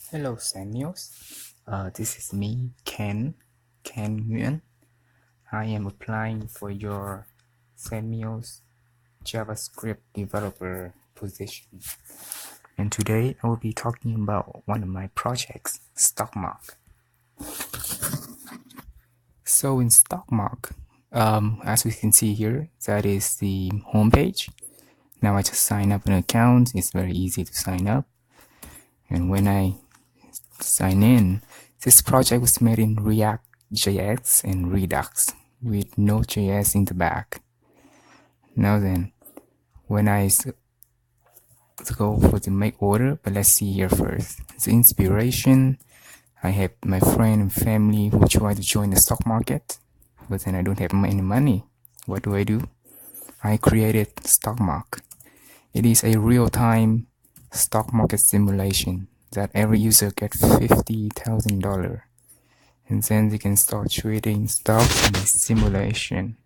Hello, Samuels. This is me, Nguyen. I am applying for your Samuels JavaScript developer position. And today I will be talking about one of my projects, StockMock. So in StockMock, as we can see here, that is the homepage. Now I just sign up an account. It's very easy to sign up. And when I sign in, this project was made in reactJS and Redux with NodeJS in the back. Now then, when I go for the make order, but let's see here first. The inspiration, I have my friend and family who try to join the stock market, but then I don't have any money. What do? I created StockMock. It is a real-time stock market simulation that every user gets $50,000, and then they can start trading stock in the simulation.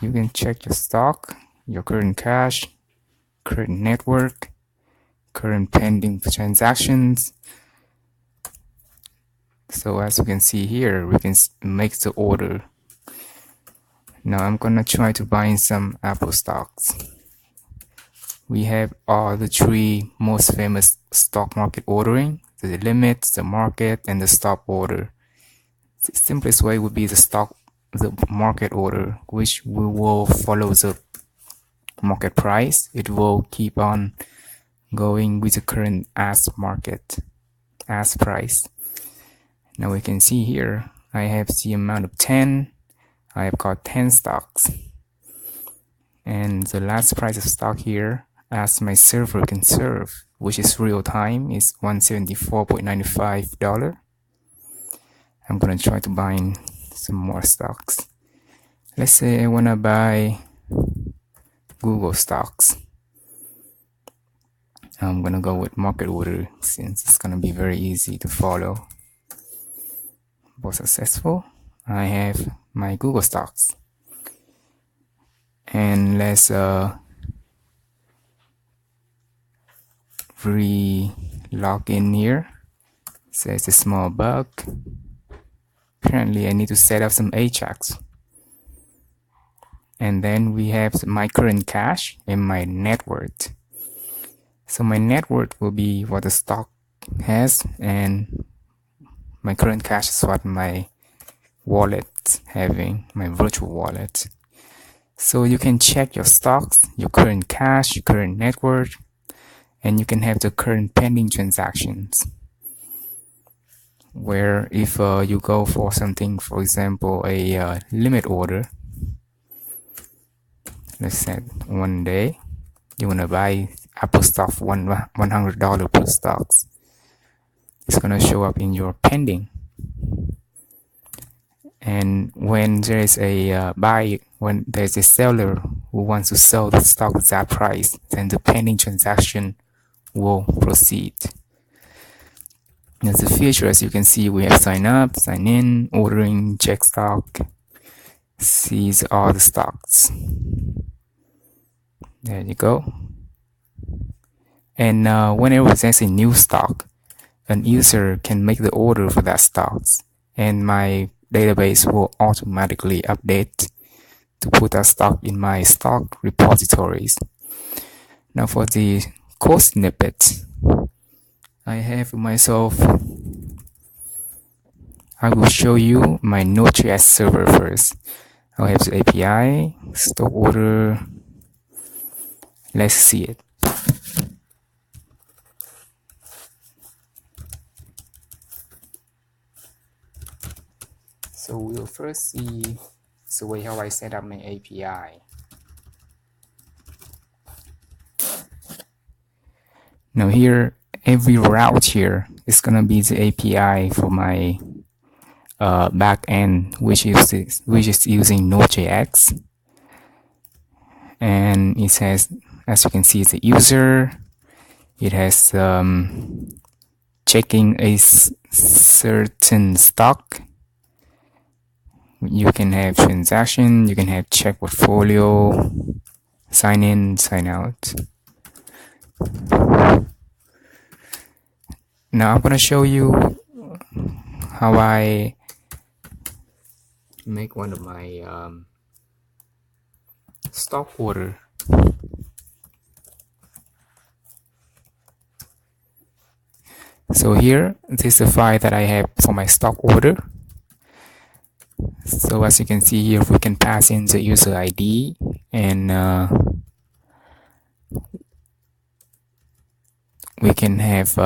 You can check your stock, your current cash, current network, current pending transactions. So as you can see here, we can make the order. Now I'm gonna try to buy in some Apple stocks. We have all the three most famous stock market ordering: the limit, the market, and the stop order. The simplest way would be the market order, which we will follow the market price. It will keep on going with the current ask price. Now we can see here, I have the amount of 10. I have got 10 stocks. And the last price of stock here, as my server can serve, which is real time, is $174.95. I'm gonna try to buy in some more stocks. Let's say I wanna buy Google stocks. I'm gonna go with market order since it's gonna be very easy to follow. Was successful. I have my Google stocks. And let's re-log in here. Says a small bug. Apparently I need to set up some Ajax. And then we have my current cash and my net worth. So my net worth will be what the stock has, and my current cash is what my wallet having, my virtual wallet. So you can check your stocks, your current cash, your current net worth, and you can have the current pending transactions. Where if you go for something, for example, a limit order, let's say one day you want to buy Apple stock $100 per stocks. It's going to show up in your pending. And when there is a when there's a seller who wants to sell the stock at that price, then the pending transaction will proceed. As the feature, as you can see, we have sign up, sign in, ordering, check stock, sees all the stocks. There you go. And whenever there's a new stock, an user can make the order for that stocks, and my database will automatically update to put that stock in my stock repositories. Now for the code snippet, I have myself, I will show you my NodeJS server first. I'll have the API, stock order. Let's see it. So we'll first see the way how I set up my API. Now here, every route here is gonna be the API for my backend, which is using NodeJS, and it has, as you can see, the user. It has checking a certain stock. You can have transaction, you can have check portfolio, sign in, sign out. Now I'm gonna show you how I make one of my stock order. So here, this is the file that I have for my stock order. So as you can see here, we can pass in the user ID, and we can have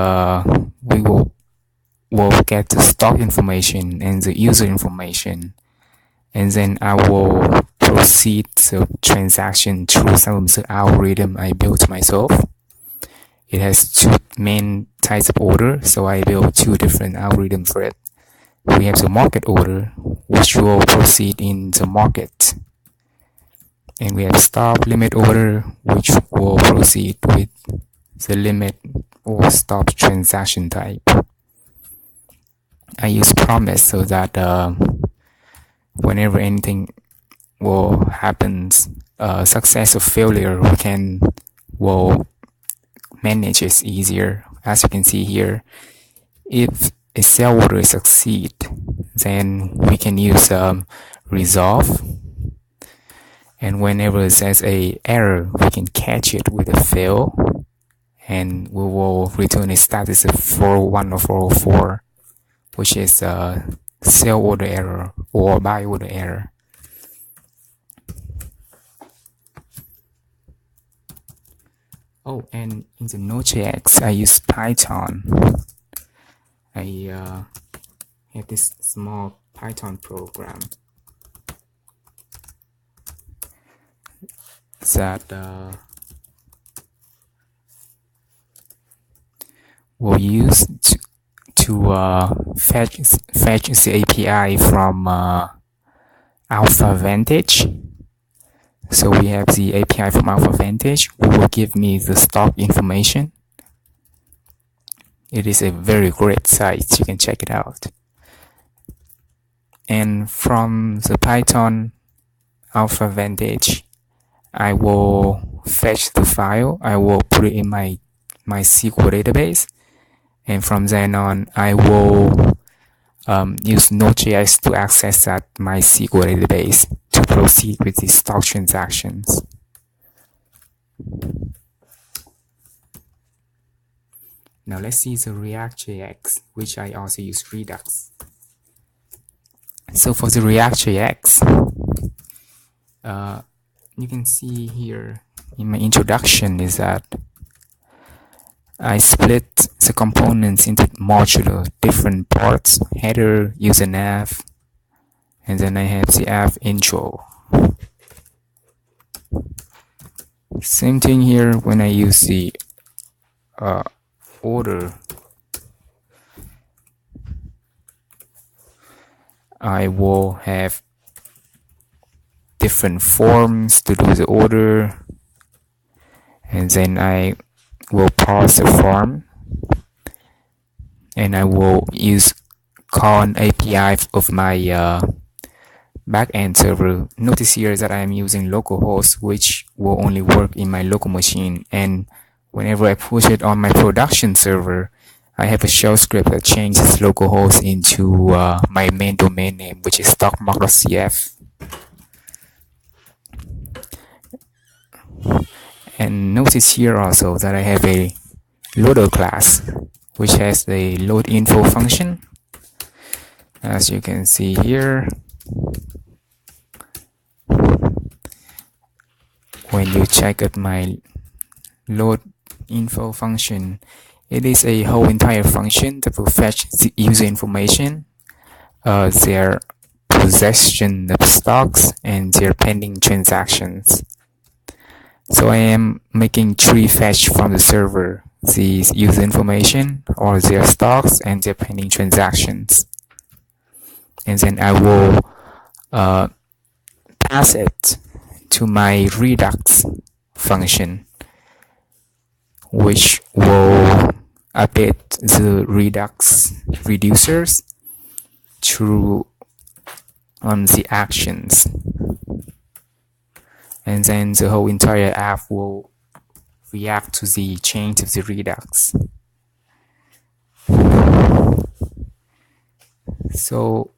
we will get the stock information and the user information, and then I will proceed the transaction through some of the algorithm I built myself. It has two main types of order, so I built two different algorithms for it. We have the market order, which will proceed in the market, and we have stop limit order, which will proceed with the limit or stop transaction type. I use promise so that whenever anything will happens, success or failure, we will manage it easier. As you can see here, if a sell order succeed, then we can use resolve, and whenever it says a error, we can catch it with a fail, and we will return a status of 401 or 404, which is a sell order error or buy order error. Oh, and in the NodeJS, I use Python. I have this small Python program that we'll use to fetch the API from alphavantage. So we have the API from alphavantage, which will give me the stock information. It is a very great site, you can check it out. And from the Python alphavantage, I will fetch the file, I will put it in my SQL database, and from then on I will use NodeJS to access that MySQL database to proceed with the stock transactions. Now let's see the reactJS, which I also use Redux. So for the reactJS, you can see here in my introduction is that I split the components into modular different parts, header, user nav, and then I have the app intro. Same thing here when I use the order. I will have different forms to do the order, and then I will parse the form, and I will call an API of my backend server. Notice here that I am using localhost, which will only work in my local machine, and whenever I push it on my production server, I have a shell script that changes localhost into my main domain name, which is StockMock.cf. And notice here also that I have a loader class, which has the load info function. As you can see here, when you check out my load info function, it is a whole entire function that will fetch the user information, their possession of stocks, and their pending transactions. So I am making three fetch from the server: the user information, or their stocks, and their pending transactions. And then I will pass it to my Redux function, which will update the Redux reducers through the actions, and then the whole entire app will react to the change of the Redux. So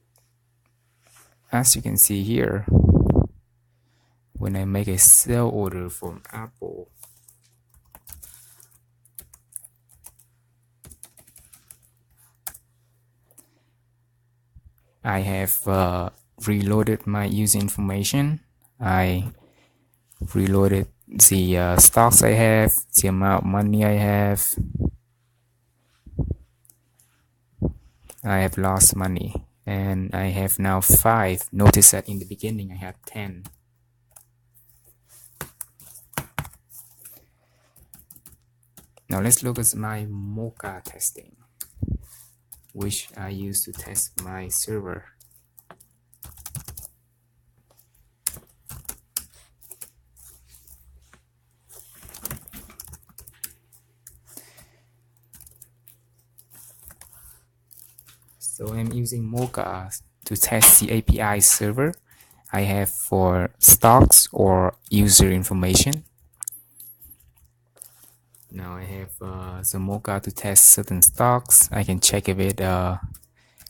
as you can see here, when I make a sell order from Apple, I have reloaded my user information. I reloaded the stocks I have, the amount of money I have. I have lost money, and I have now 5. Notice that in the beginning I had 10. Now let's look at my mocha testing, which I use to test my server. So I'm using mocha to test the API server I have for stocks or user information. Now I have the mocha to test certain stocks. I can check if it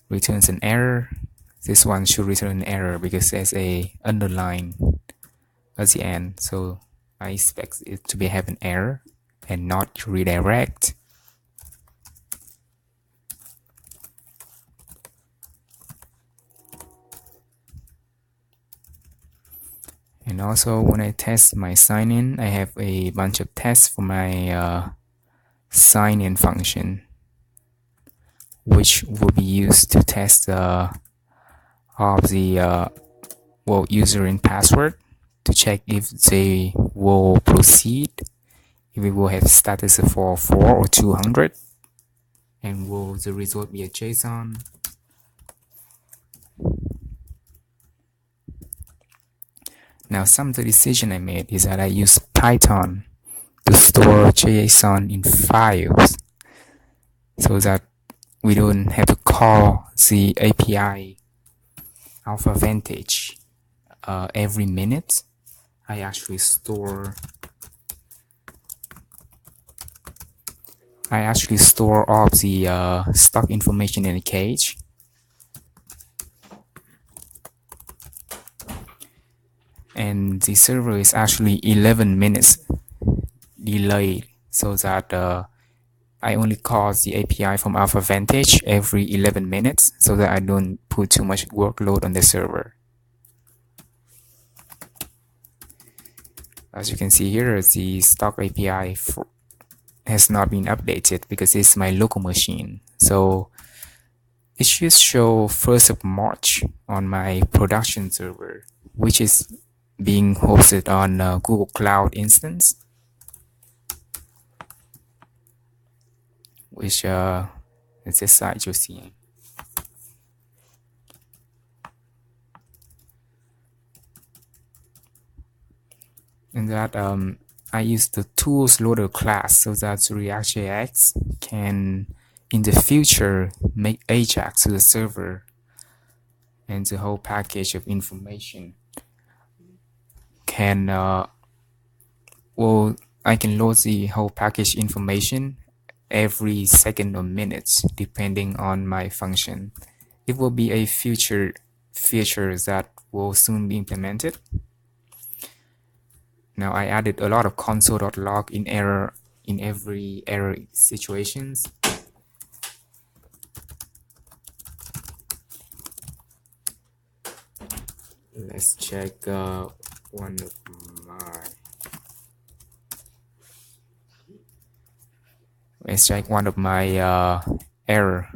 returns an error. This one should return an error because there's a underline at the end. So I expect it to have an error and not redirect. And also when I test my sign-in, I have a bunch of tests for my sign-in function, which will be used to test of the user and password to check if they will proceed, if it will have status of 404 or 200, and will the result be a JSON. Now some of the decision I made is that I use Python to store JSON in files so that we don't have to call the API alphavantage every minute. I actually store all the stock information in a cage. And the server is actually 11 minutes delayed, so that I only call the API from alphavantage every 11 minutes so that I don't put too much workload on the server. As you can see here, the stock API has not been updated because it's my local machine. So it should show 1st of March on my production server, which is being hosted on Google Cloud instance, which is this site you're seeing. And that I use the tools loader class so that reactJS can in the future make Ajax to the server, and the whole package of information can I can load the whole package information every second or minutes depending on my function. It will be a future feature that will soon be implemented. Now I added a lot of console.log in every error situations. Let's check one of my error.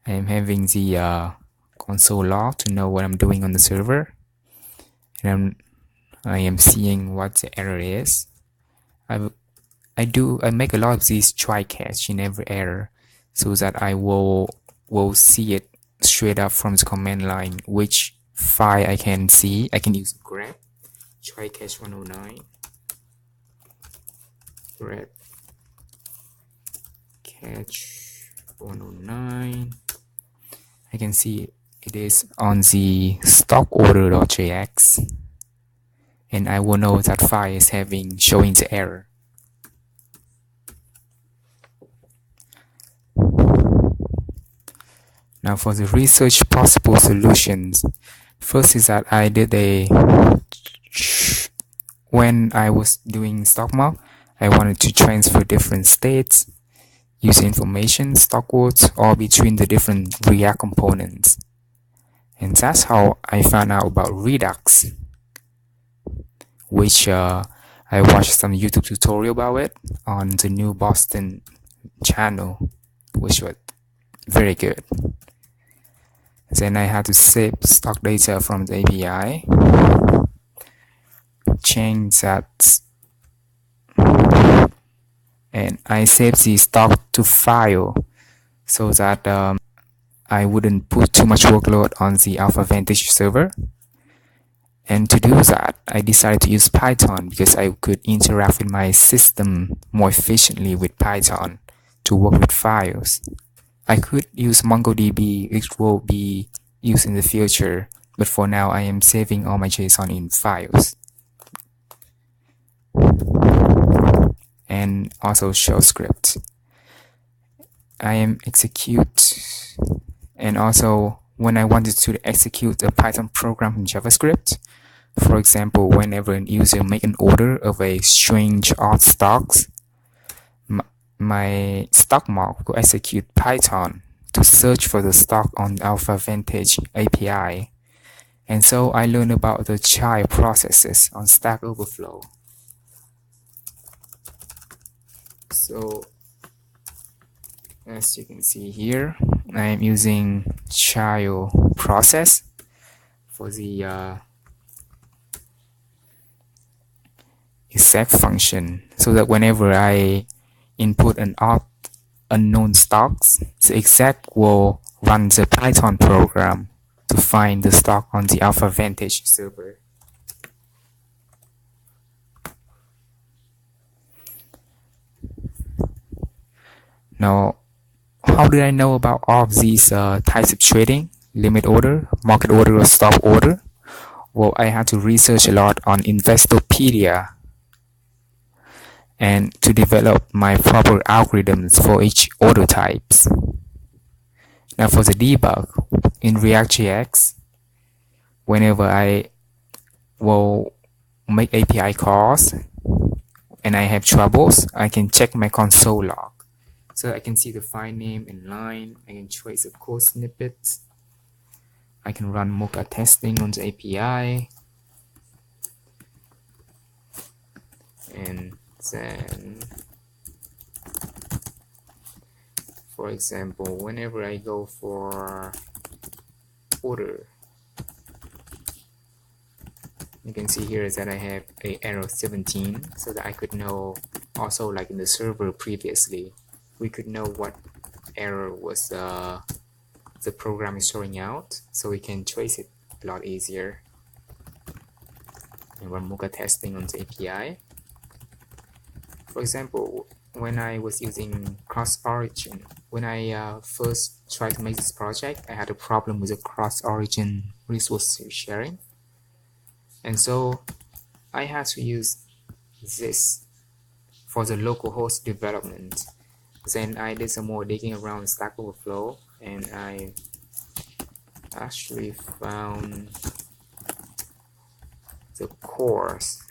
I'm having the console log to know what I'm doing on the server, and I am seeing what the error is. I make a lot of these try catch in every error so that I will see it straight up from the command line which file I can see. I can use grep try catch 109 grep catch 109. I can see it is on the stock order.jx, and I will know that file is showing the error. Now for the research possible solutions, first is that I did when I was doing StockMock, I wanted to transfer different states, user information, stock quotes, all between the different React components. And that's how I found out about Redux, which I watched some YouTube tutorial about it on the New Boston channel, which was very good. Then I had to save stock data from the API, change that, and I saved the stock to file so that I wouldn't put too much workload on the alphavantage server. And to do that, I decided to use Python because I could interact with my system more efficiently with Python to work with files. I could use MongoDB, which will be used in the future, but for now I am saving all my JSON in files. And also shell script. I am execute, and also when I wanted to execute a Python program in JavaScript, for example, whenever a user make an order of a strange odd stocks, my StockMock will execute Python to search for the stock on alphavantage API. And so I learned about the child processes on Stack Overflow. So as you can see here, I am using child process for the exec function, so that whenever I input an unknown stocks, the exec will run the Python program to find the stock on the alphavantage server. Now, how did I know about all of these types of trading? Limit order, market order, or stop order? Well, I had to research a lot on Investopedia and to develop my proper algorithms for each order types. Now for the debug, in reactJS, whenever I will make API calls and I have troubles, I can check my console log. So I can see the file name and line, I can trace a code snippet, I can run mocha testing on the API, and then, for example, whenever I go for order, you can see here that I have a error 17, so that I could know, also like in the server previously, we could know what error was the program is throwing out, so we can trace it a lot easier and run mocha testing on the API. For example, when I was using cross-origin, when I first tried to make this project, I had a problem with the cross-origin resource sharing, and so I had to use this for the localhost development. Then I did some more digging around Stack Overflow, and I actually found the course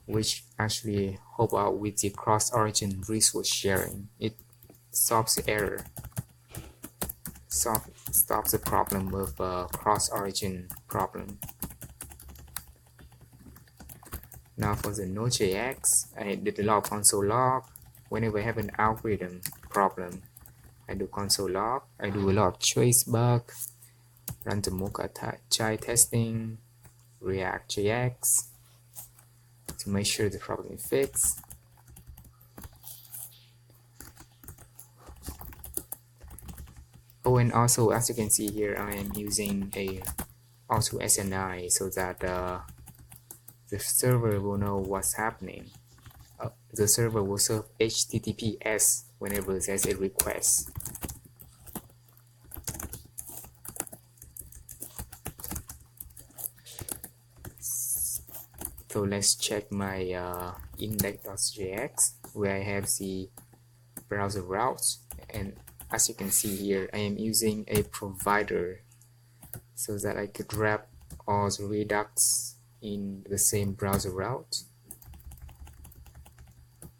which actually help out with the cross-origin resource sharing. It solves the error, stops the problem with cross-origin problem. Now for the NodeJS, I did a lot of console log. Whenever I have an algorithm problem, I do console log. I do a lot of trace bug, run the mocha child testing, reactJS to make sure the problem is fixed. Oh, and also as you can see here, I am using a auto SNI so that the server will know what's happening. The server will serve HTTPS whenever there's a request. So let's check my index.js where I have the browser routes, and as you can see here, I am using a provider so that I could wrap all the Redux in the same browser route.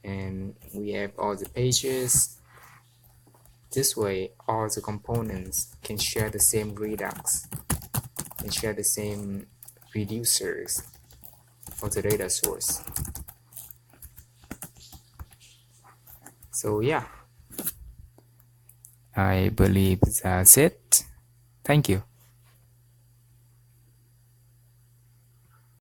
And we have all the pages. This way, all the components can share the same Redux and share the same reducers for the data source. So yeah, I believe that's it. Thank you.